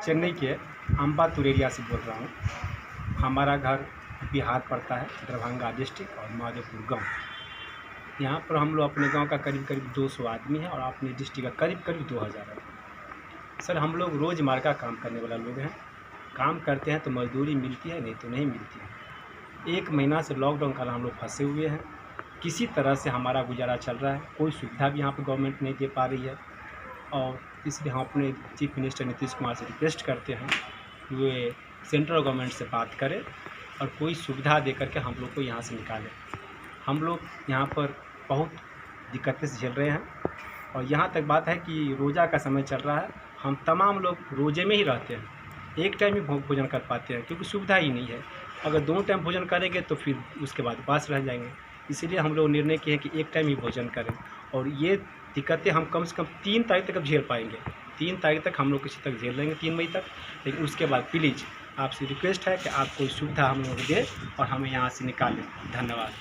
चेन्नई के अम्बातूर एरिया से बोल रहा हूँ। हमारा घर बिहार पड़ता है, दरभंगा डिस्ट्रिक्ट और माधोपुर गांव। यहाँ पर हम लोग अपने गांव का करीब 200 आदमी है और अपने डिस्ट्रिक्ट का करीब 2000 है। सर हम लोग रोज़मर्रा का काम करने वाला लोग हैं। काम करते हैं तो मजदूरी मिलती है, नहीं तो नहीं मिलती है। 1 महीना से लॉकडाउन कारण हम लोग फंसे हुए हैं। किसी तरह से हमारा गुजारा चल रहा है। कोई सुविधा भी यहाँ पर गवर्नमेंट नहीं दे पा रही है और इसलिए हम अपने चीफ मिनिस्टर नीतीश कुमार से रिक्वेस्ट करते हैं कि वे सेंट्रल गवर्नमेंट से बात करें और कोई सुविधा दे करके हम लोग को यहाँ से निकालें। हम लोग यहाँ पर बहुत दिक्कतें से झेल रहे हैं और यहाँ तक बात है कि रोज़ा का समय चल रहा है। हम तमाम लोग रोज़े में ही रहते हैं, एक टाइम ही भोजन कर पाते हैं क्योंकि सुविधा ही नहीं है। अगर 2 टाइम भोजन करेंगे तो फिर उसके बाद उपास रह जाएंगे। इसीलिए हम लोग निर्णय किए हैं कि 1 टाइम ही भोजन करें और ये दिक्कतें हम कम से कम 3 तारीख तक अब झेल पाएंगे। 3 तारीख तक हम लोग किसी तक झेल लेंगे, 3 मई तक। लेकिन उसके बाद प्लीज़ आपसे रिक्वेस्ट है कि आप कोई सुविधा हम लोग को दें और हमें यहाँ से निकालें। धन्यवाद।